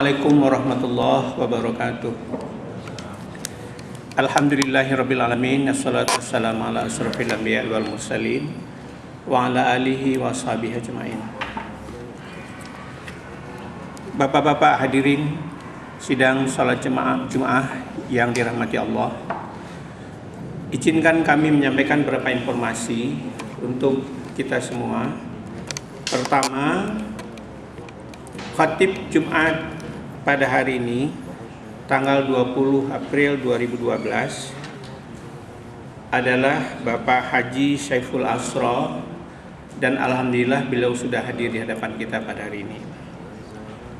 Assalamualaikum warahmatullahi wabarakatuh. Alhamdulillahirrabbilalamin. Assalatu wassalamu ala asrafil anbiya wal mursalin wa ala alihi wa sahbihi ajma'in. Bapak-bapak hadirin sidang salat Jumat yang dirahmati Allah, izinkan kami menyampaikan beberapa informasi untuk kita semua. Pertama, khatib Jumat pada hari ini tanggal 20 April 2012 adalah Bapak Haji Saiful Asra, dan alhamdulillah beliau sudah hadir di hadapan kita pada hari ini.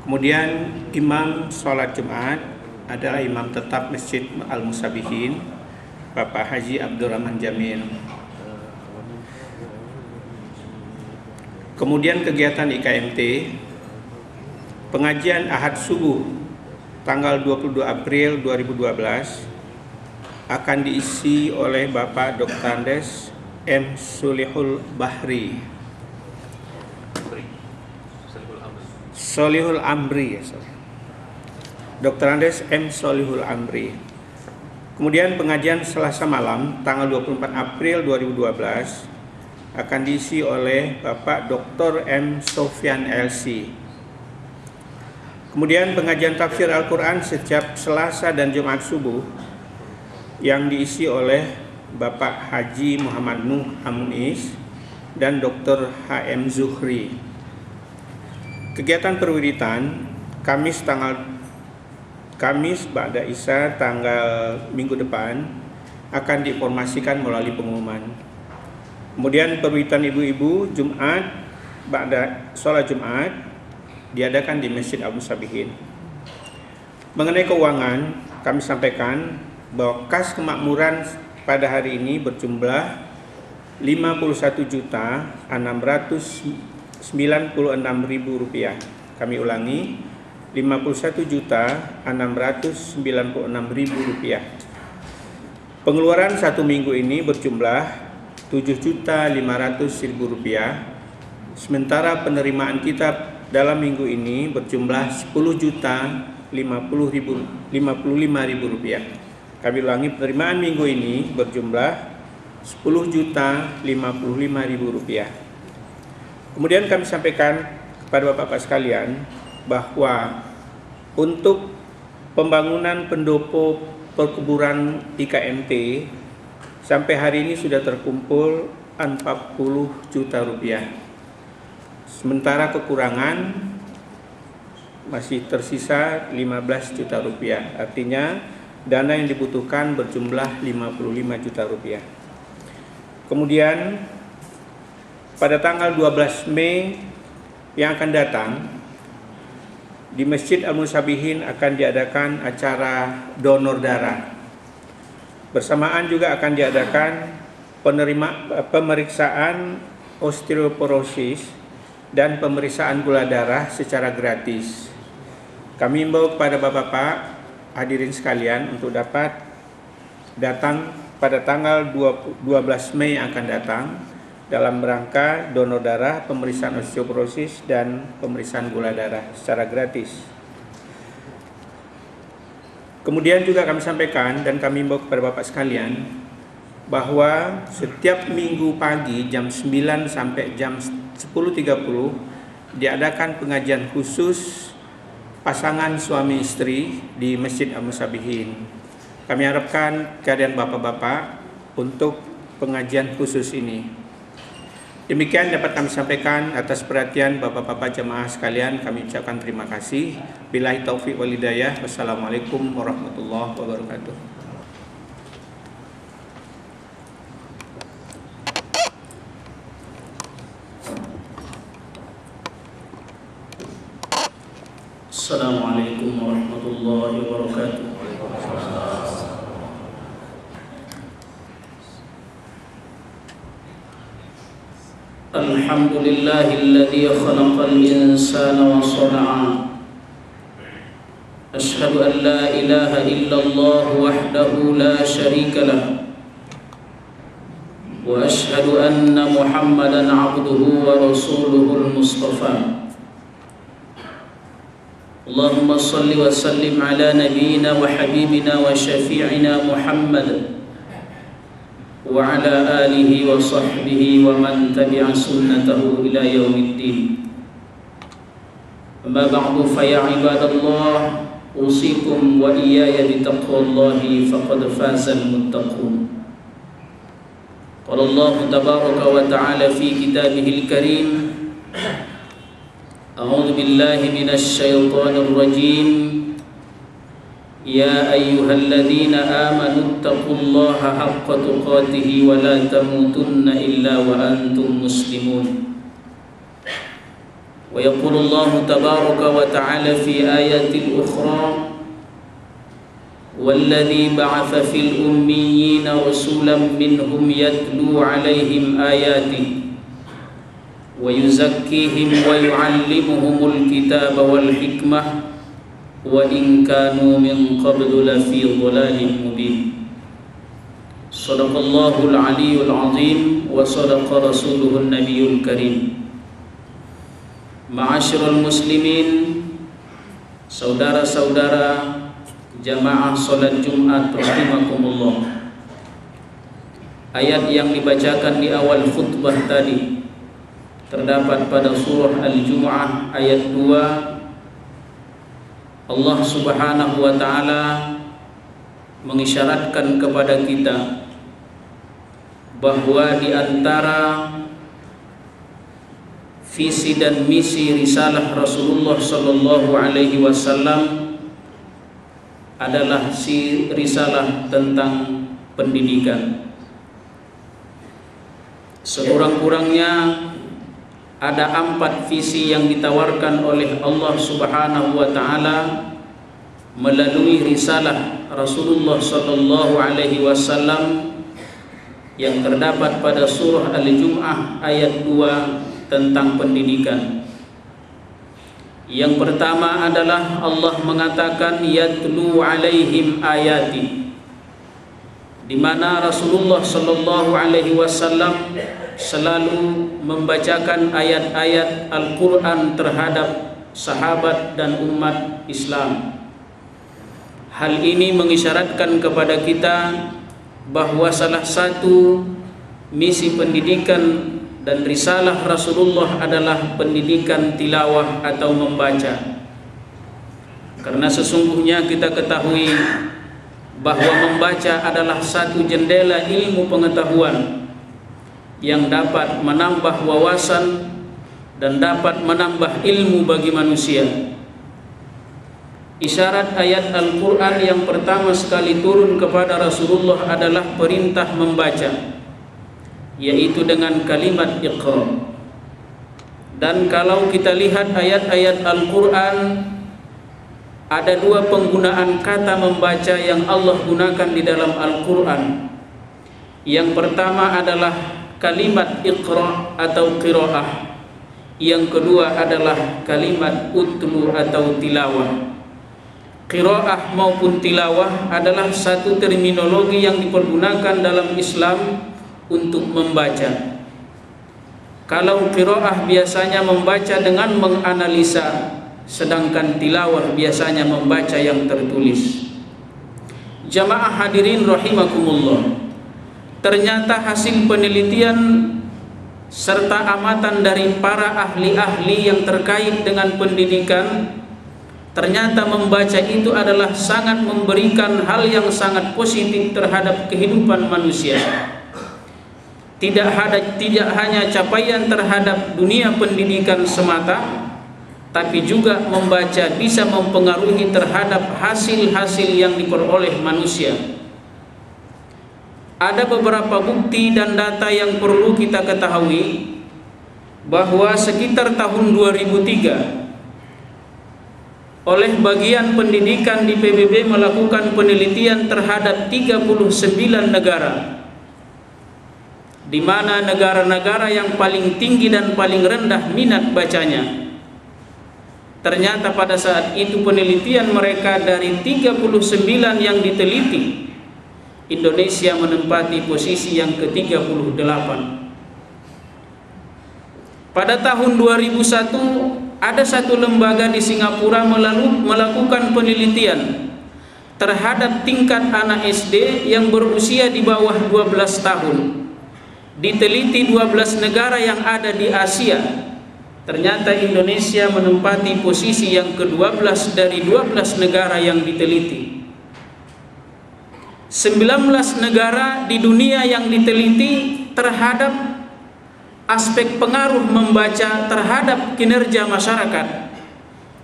Kemudian imam sholat Jumat adalah imam tetap Masjid Al-Musabihin, Bapak Haji Abdurrahman Jamil. Kemudian kegiatan IKMT, pengajian Ahad subuh tanggal 22 April 2012 akan diisi oleh Bapak Dr. Andes M. Solihul Amri. Dr. Andes M. Solihul Amri. Kemudian pengajian Selasa malam tanggal 24 April 2012 akan diisi oleh Bapak Dr. M. Sofyan LC. Kemudian pengajian tafsir Al-Quran setiap Selasa dan Jumat subuh yang diisi oleh Bapak Haji Muhammad Nuh Amunis dan Dr. HM Zuhri. Kegiatan perwiritan Kamis ba'da Isya tanggal minggu depan akan diinformasikan melalui pengumuman. Kemudian perwiritan ibu-ibu Jumat ba'da sholat Jumat diadakan di Masjid Al-Musabihin. Mengenai keuangan, kami sampaikan bahwa kas kemakmuran pada hari ini berjumlah Rp51.696.000. Kami ulangi, Rp51.696.000. Pengeluaran satu minggu ini berjumlah Rp7.500.000. Sementara penerimaan kita dalam minggu ini berjumlah Rp10.055.000. Kami ulangi, penerimaan minggu ini berjumlah Rp10.055.000. Kemudian kami sampaikan kepada Bapak-Bapak sekalian bahwa untuk pembangunan pendopo perkuburan IKMT sampai hari ini sudah terkumpul Rp40 juta. Sementara kekurangan masih tersisa Rp15 juta. Artinya dana yang dibutuhkan berjumlah Rp55 juta. Kemudian pada tanggal 12 Mei yang akan datang di Masjid Al-Musabihin akan diadakan acara donor darah. Bersamaan juga akan diadakan pemeriksaan osteoporosis dan pemeriksaan gula darah secara gratis. Kami himbau kepada Bapak-bapak hadirin sekalian untuk dapat datang pada tanggal 12 Mei yang akan datang dalam rangka donor darah, pemeriksaan osteoporosis dan pemeriksaan gula darah secara gratis. Kemudian juga kami sampaikan dan kami himbau kepada Bapak sekalian bahwa setiap minggu pagi jam 9 sampai jam 10.30 diadakan pengajian khusus pasangan suami istri di Masjid Al-Musabihin. Kami harapkan kehadiran Bapak-bapak untuk pengajian khusus ini. Demikian dapat kami sampaikan. Atas perhatian Bapak-bapak jemaah sekalian, kami ucapkan terima kasih. Billahi taufiq wal hidayah. Wassalamualaikum warahmatullahi wabarakatuh. Assalamualaikum warahmatullahi wabarakatuh. Alhamdulillahilladzi khalaqal insana wa sana'a. Asyhadu an la ilaha illallah wahdahu la syarika lah. Wa asyhadu anna Muhammadan 'abduhu wa rasuluhul mustafa. اللهم صل وسلم على نبينا وحبيبنا وشفيعنا محمد وعلى آله وصحبه ومن تبع سنته إلى يوم الدين. أما بعد فيا عباد الله أوصيكم وإياي بتقوى الله فقد فاز المتقون. قال الله تبارك وتعالى في كتابه الكريم: أعوذ بالله من الشيطان الرجيم. يا أيها الذين آمنوا اتقوا الله حق تقاته ولا تموتن إلا وأنتم مسلمون. ويقول الله تبارك وتعالى في آيات أخرى: والذي بعث في الأميين رسولا منهم يتلو عليهم آياته ويزكيهم ويعلمهم الكتاب والحكمة وإن كانوا من قبل لفي ضلال مبين. صدق الله العلي العظيم وصدق رسوله النبي الكريم. Ma'asyiral muslimin, saudara-saudara jamaah salat Jumat rahimakumullah. Ayat yang dibacakan di awal khutbah tadi terdapat pada surah Al-Jumu'ah ayat 2. Allah Subhanahu wa taala mengisyaratkan kepada kita bahwa di antara visi dan misi risalah Rasulullah sallallahu alaihi wasallam adalah si risalah tentang pendidikan. Sekurang-kurangnya ada 4 visi yang ditawarkan oleh Allah Subhanahu wa taala melalui risalah Rasulullah sallallahu alaihi wasallam yang terdapat pada surah Al-Jumu'ah ayat 2 tentang pendidikan. Yang pertama adalah Allah mengatakan yatlu alaihim ayati, di mana Rasulullah sallallahu alaihi wasallam selalu membacakan ayat-ayat Al-Qur'an terhadap sahabat dan umat Islam. Hal ini mengisyaratkan kepada kita bahwa salah satu misi pendidikan dan risalah Rasulullah adalah pendidikan tilawah atau membaca. Karena sesungguhnya kita ketahui bahwa membaca adalah satu jendela ilmu pengetahuan yang dapat menambah wawasan dan dapat menambah ilmu bagi manusia. Isyarat ayat Al-Quran yang pertama sekali turun kepada Rasulullah adalah perintah membaca, yaitu dengan kalimat Iqra. Dan kalau kita lihat ayat-ayat Al-Quran, ada 2 penggunaan kata membaca yang Allah gunakan di dalam Al-Quran. Yang pertama adalah kalimat Iqra atau qiraah. Yang kedua adalah kalimat utlu atau tilawah. Qiraah maupun tilawah adalah satu terminologi yang dipergunakan dalam Islam untuk membaca. Kalau qiraah biasanya membaca dengan menganalisa, sedangkan tilawah biasanya membaca yang tertulis. Jamaah hadirin rahimakumullah, ternyata hasil penelitian serta amatan dari para ahli-ahli yang terkait dengan pendidikan, ternyata membaca itu adalah sangat memberikan hal yang sangat positif terhadap kehidupan manusia. Tidak hanya capaian terhadap dunia pendidikan semata, tapi juga membaca bisa mempengaruhi terhadap hasil-hasil yang diperoleh manusia. Ada beberapa bukti dan data yang perlu kita ketahui bahwa sekitar tahun 2003 oleh bagian pendidikan di PBB melakukan penelitian terhadap 39 negara, di mana negara-negara yang paling tinggi dan paling rendah minat bacanya. Ternyata pada saat itu penelitian mereka dari 39 yang diteliti, Indonesia menempati posisi yang ke-38. Pada tahun 2001 ada satu lembaga di Singapura melakukan penelitian terhadap tingkat anak SD yang berusia di bawah 12 tahun. Diteliti 12 negara yang ada di Asia. Ternyata Indonesia menempati posisi yang ke-12 dari 12 negara yang diteliti. 19 negara di dunia yang diteliti terhadap aspek pengaruh membaca terhadap kinerja masyarakat.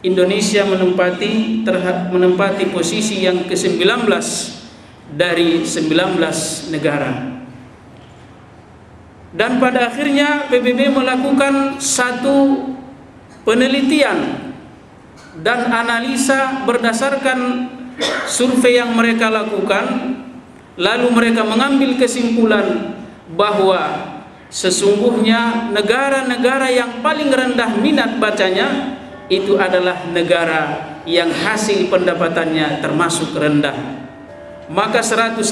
Indonesia menempati posisi yang ke-19 dari 19 negara. Dan pada akhirnya PBB melakukan satu penelitian dan analisa berdasarkan survei yang mereka lakukan, lalu mereka mengambil kesimpulan bahwa sesungguhnya negara-negara yang paling rendah minat bacanya itu adalah negara yang hasil pendapatannya termasuk rendah. Maka 139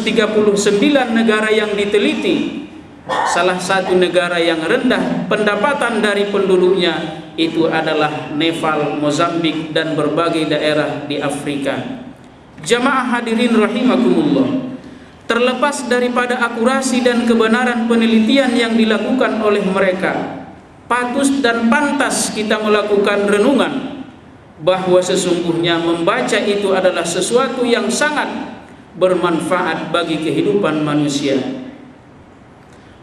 negara yang diteliti, salah satu negara yang rendah pendapatan dari penduduknya itu adalah Nepal, Mozambik, dan berbagai daerah di Afrika. Jamaah hadirin rahimakumullah, terlepas daripada akurasi dan kebenaran penelitian yang dilakukan oleh mereka, patut dan pantas kita melakukan renungan bahwa sesungguhnya membaca itu adalah sesuatu yang sangat bermanfaat bagi kehidupan manusia.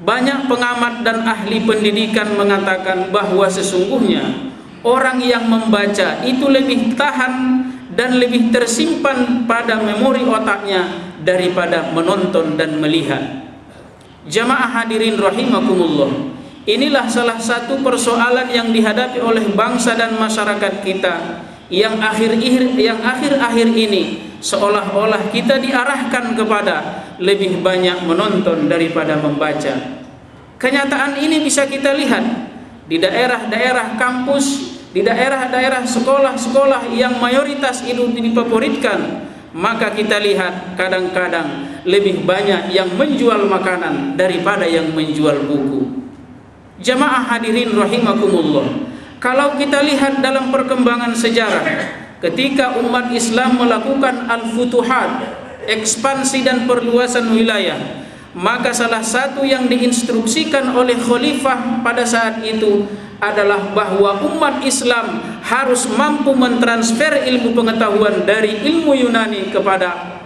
Banyak pengamat dan ahli pendidikan mengatakan bahwa sesungguhnya orang yang membaca itu lebih tahan dan lebih tersimpan pada memori otaknya daripada menonton dan melihat. Jamaah hadirin rahimakumullah, inilah salah satu persoalan yang dihadapi oleh bangsa dan masyarakat kita yang akhir-akhir ini seolah-olah kita diarahkan kepada lebih banyak menonton daripada membaca. Kenyataan ini bisa kita lihat di daerah-daerah kampus, di daerah-daerah sekolah-sekolah yang mayoritas itu difavoritkan, maka kita lihat kadang-kadang lebih banyak yang menjual makanan daripada yang menjual buku. Jamaah hadirin rahimakumullah, kalau kita lihat dalam perkembangan sejarah, ketika umat Islam melakukan al-futuhat, ekspansi dan perluasan wilayah, maka salah satu yang diinstruksikan oleh khalifah pada saat itu adalah bahwa umat Islam harus mampu mentransfer ilmu pengetahuan dari ilmu Yunani kepada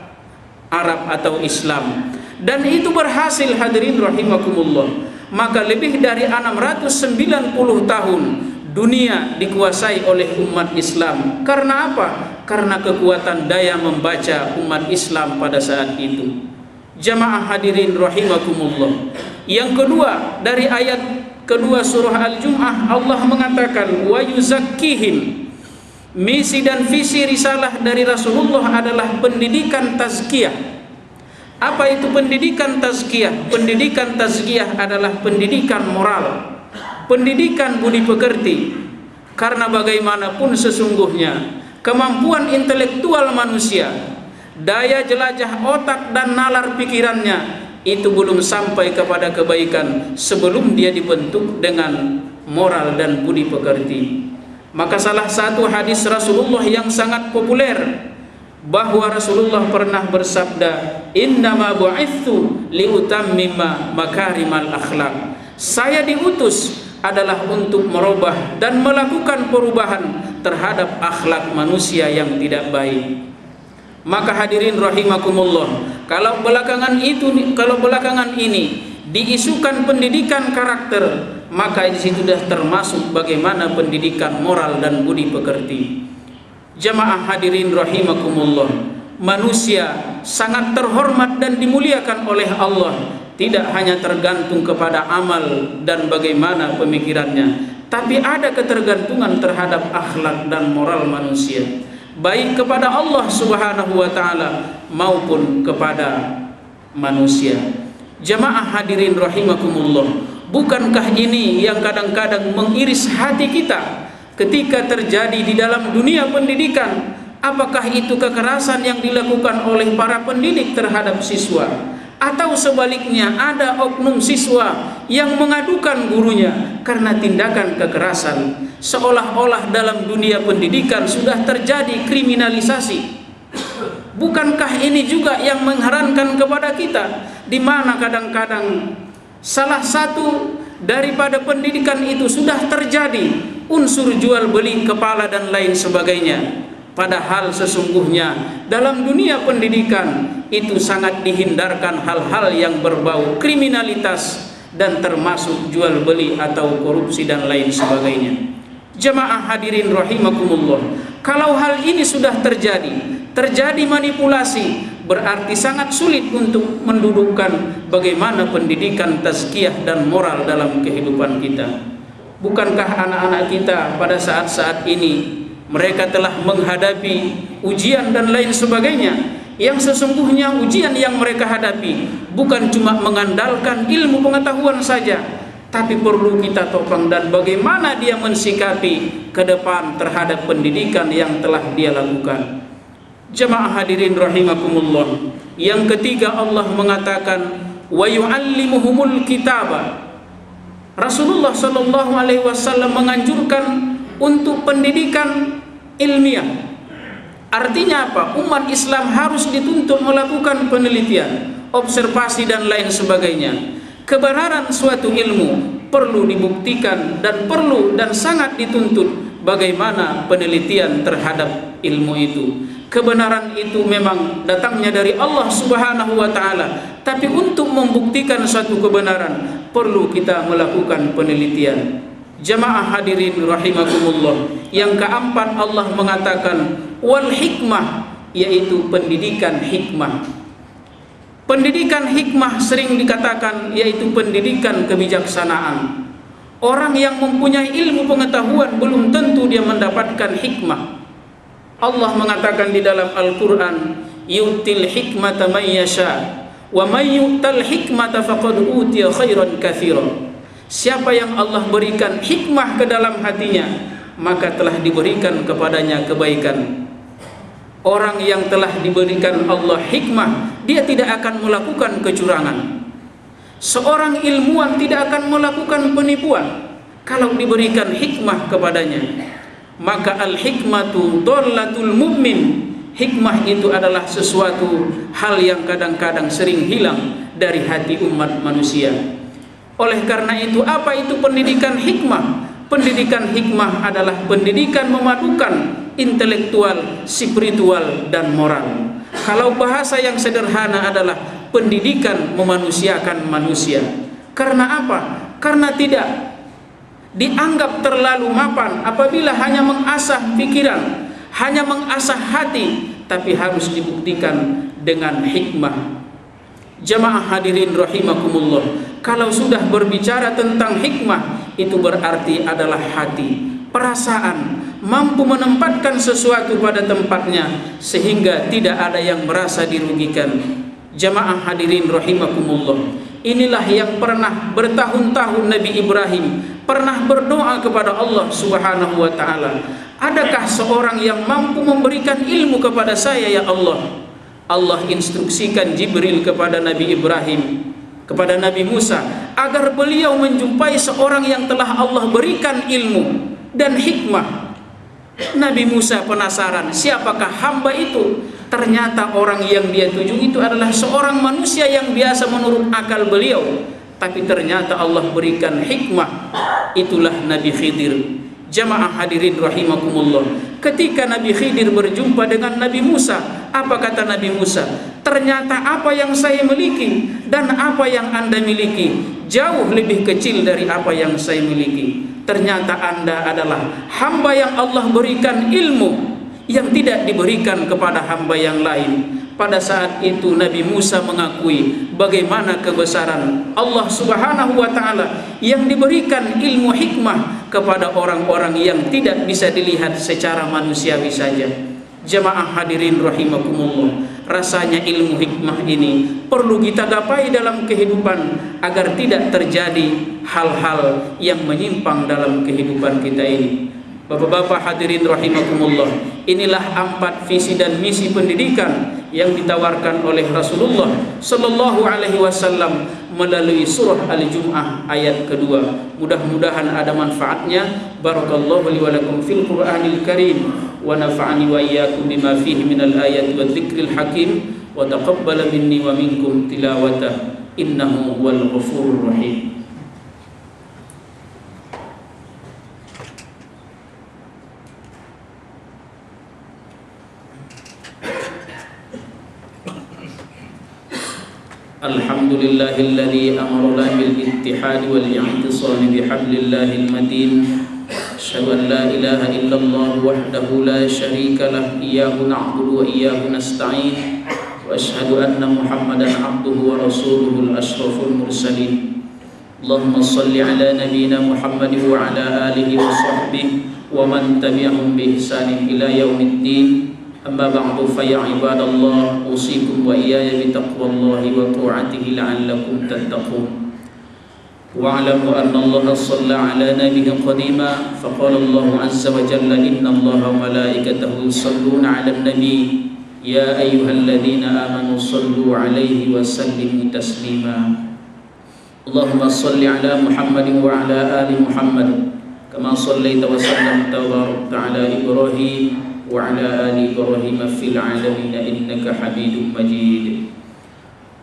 Arab atau Islam. Dan itu berhasil hadirin rahimakumullah. Maka lebih dari 690 tahun dunia dikuasai oleh umat Islam. Karena apa? Karena kekuatan daya membaca umat Islam pada saat itu. Jamaah hadirin rahimakumullah. Yang kedua, dari ayat kedua surah Al-Jum'ah, Allah mengatakan wa yuzakkihim. Misi dan visi risalah dari Rasulullah adalah pendidikan tazkiyah. Apa itu pendidikan tazkiyah? Pendidikan tazkiyah adalah pendidikan moral, pendidikan budi pekerti. Karena bagaimanapun sesungguhnya kemampuan intelektual manusia, daya jelajah otak dan nalar pikirannya itu belum sampai kepada kebaikan sebelum dia dibentuk dengan moral dan budi pekerti. Maka salah satu hadis Rasulullah yang sangat populer, bahwa Rasulullah pernah bersabda, innama bu'ithu liutammima makarimal akhlak. Saya diutus adalah untuk merubah dan melakukan perubahan terhadap akhlak manusia yang tidak baik. Maka hadirin rahimakumullah, kalau belakangan ini diisukan pendidikan karakter, maka di situ sudah termasuk bagaimana pendidikan moral dan budi pekerti. Jamaah hadirin rahimakumullah, manusia sangat terhormat dan dimuliakan oleh Allah, tidak hanya tergantung kepada amal dan bagaimana pemikirannya, tapi ada ketergantungan terhadap akhlak dan moral manusia, baik kepada Allah Subhanahu wa taala maupun kepada manusia. Jamaah hadirin rahimakumullah, bukankah ini yang kadang-kadang mengiris hati kita ketika terjadi di dalam dunia pendidikan? Apakah itu kekerasan yang dilakukan oleh para pendidik terhadap siswa, atau sebaliknya ada oknum siswa yang mengadukan gurunya karena tindakan kekerasan. Seolah-olah dalam dunia pendidikan sudah terjadi kriminalisasi. Bukankah ini juga yang mengherankan kepada kita, di mana kadang-kadang salah satu daripada pendidikan itu sudah terjadi unsur jual beli kepala dan lain sebagainya. Padahal sesungguhnya dalam dunia pendidikan itu sangat dihindarkan hal-hal yang berbau kriminalitas dan termasuk jual beli atau korupsi dan lain sebagainya. Jemaah hadirin rahimakumullah, kalau hal ini sudah terjadi manipulasi, berarti sangat sulit untuk mendudukkan bagaimana pendidikan tazkiyah dan moral dalam kehidupan kita. Bukankah anak-anak kita pada saat-saat ini mereka telah menghadapi ujian dan lain sebagainya, yang sesungguhnya ujian yang mereka hadapi bukan cuma mengandalkan ilmu pengetahuan saja, tapi perlu kita topang dan bagaimana dia mensikapi ke depan terhadap pendidikan yang telah dia lakukan. Jemaah hadirin rahimakumullah, yang ketiga Allah mengatakan wa yu'allimuhumul kitaba. Rasulullah sallallahu alaihi wasallam menganjurkan untuk pendidikan ilmiah. Artinya apa? Umat Islam harus dituntut melakukan penelitian, observasi dan lain sebagainya. Kebenaran suatu ilmu perlu dibuktikan dan perlu dan sangat dituntut bagaimana penelitian terhadap ilmu itu. Kebenaran itu memang datangnya dari Allah Subhanahu wa taala, tapi untuk membuktikan suatu kebenaran perlu kita melakukan penelitian. Jemaah hadirin rahimakumullah, yang keempat Allah mengatakan wal hikmah, yaitu pendidikan hikmah. Pendidikan hikmah sering dikatakan yaitu pendidikan kebijaksanaan. Orang yang mempunyai ilmu pengetahuan belum tentu dia mendapatkan hikmah. Allah mengatakan di dalam Al-Quran, yu'til hikmata man yasha wa may yu'tal hikmata faqad utiya khairan katsiran. Siapa yang Allah berikan hikmah ke dalam hatinya, maka telah diberikan kepadanya kebaikan. Orang yang telah diberikan Allah hikmah, dia tidak akan melakukan kecurangan. Seorang ilmuwan tidak akan melakukan penipuan kalau diberikan hikmah kepadanya. Maka al-hikmatu dhallatul mu'min. Hikmah itu adalah sesuatu hal yang kadang-kadang sering hilang dari hati umat manusia. Oleh karena itu, apa itu pendidikan hikmah? Pendidikan hikmah adalah pendidikan memadukan intelektual, spiritual, dan moral. Kalau bahasa yang sederhana adalah pendidikan memanusiakan manusia. Karena apa? Karena tidak dianggap terlalu mapan apabila hanya mengasah pikiran, hanya mengasah hati, tapi harus dibuktikan dengan hikmah. Jemaah hadirin rahimakumullah, kalau sudah berbicara tentang hikmah, itu berarti adalah hati, perasaan, mampu menempatkan sesuatu pada tempatnya sehingga tidak ada yang merasa dirugikan. Jemaah hadirin rahimakumullah, inilah yang pernah bertahun-tahun Nabi Ibrahim pernah berdoa kepada Allah Subhanahu wa taala, adakah seorang yang mampu memberikan ilmu kepada saya ya Allah? Allah instruksikan Jibril kepada Nabi Ibrahim, kepada Nabi Musa, agar beliau menjumpai seorang yang telah Allah berikan ilmu dan hikmah. Nabi Musa penasaran, siapakah hamba itu? Ternyata orang yang dia tuju itu adalah seorang manusia yang biasa menurut akal beliau, tapi ternyata Allah berikan hikmah. Itulah Nabi Khidir. Jamaah hadirin rahimakumullah, ketika Nabi Khidir berjumpa dengan Nabi Musa, apa kata Nabi Musa? Ternyata apa yang saya miliki dan apa yang Anda miliki jauh lebih kecil dari apa yang saya miliki. Ternyata Anda adalah hamba yang Allah berikan ilmu yang tidak diberikan kepada hamba yang lain. Pada saat itu Nabi Musa mengakui bagaimana kebesaran Allah Subhanahu wa taala yang diberikan ilmu hikmah kepada orang-orang yang tidak bisa dilihat secara manusiawi saja. Jemaah hadirin rahimakumullah, rasanya ilmu hikmah ini perlu kita gapai dalam kehidupan agar tidak terjadi hal-hal yang menyimpang dalam kehidupan kita ini. Bapak-bapak hadirin rahimakumullah, inilah 4 visi dan misi pendidikan yang ditawarkan oleh Rasulullah sallallahu alaihi wasallam melalui surah Al-Jumu'ah ayat kedua. Mudah-mudahan ada manfaatnya. Barakallahu li wa lakum fil Qur'anil Karim wa nafa'ani wa iyyakum bima fihi minal ayati wadh-dhikril hakim wa taqabbala minni wa minkum tilawatah innahu huwal ghafurur rahim. Alhamdulillahilladzi amarna bil ittihad wal i'tisam bihablillahil matin. Asyhadu an la ilaha illallah wahdahu la syarika lah, iyyahu na'budu wa iyyahu nasta'in. Wa asyhadu anna Muhammadan 'abduhu wa rasuluhul asyraful mursalin. Allahumma shalli ala nabiyyina Muhammad wa ala alihi wa sahbihi wa man tabi'ahum bi ihsanin ila yaumiddin. Amma ba'du fa ya ibadallah, usikum wa iyaya bi taqwallahi wa ta'atihi la'allakum tattaqun. Wa'lamu anna Allah shalla ala nabiyyin qadima fa qala Allah azza wa jalla inna Allaha wa malaikatahu yusalluna 'alan nabiy ya ayyuhalladzina amanu sallu 'alaihi wa sallimu taslima. Allahumma shalli 'ala Muhammadin wa 'ala ali Muhammad kama shallaita wa sallamta wa barakta 'ala Ibrahim وعلى آل إبراهيم في العالمين إنك حميد مجيد.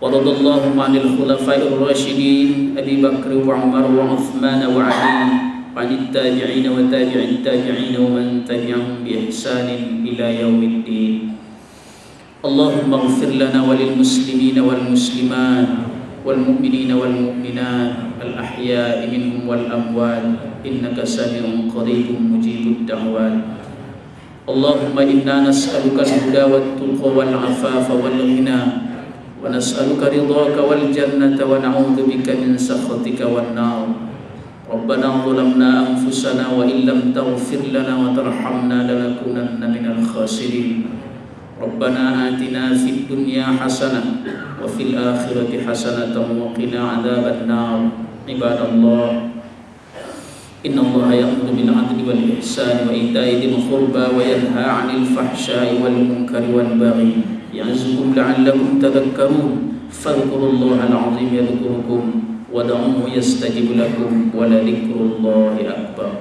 ورضي اللهم عن الخلفاء الراشدين أبي بكر وعمر وعثمان وعلي وعن التابعين وتابع التابعين ومن تبعهم بإحسان إلى يوم الدين. اللهم اغفر لنا وللمسلمين والمسلمات والمؤمنين والمؤمنات الأحياء منهم والأموات إنك سميع قريب مجيب الدعوات. اللهم إنا نسألك الهدى والتقى والعفاف والغنى ونسألك رضاك والجنة ونعوذ بك من سخطك والنار. ربنا ظلمنا أنفسنا وإن لم تغفر لنا وترحمنا لنكونن من الخاسرين. ربنا آتنا في الدنيا حسنة وفي الآخرة حسنة وقنا عذاب النار. عباد الله، إن الله يأمر بالعدل والإحسان وإيتاء ذي القربى وينهى عن الفحشاء والمنكر والبغي يعظكم لعلكم تذكرون. فاذكروا الله العظيم يذكركم ودعوه يستجب لكم ولذكر الله أكبر.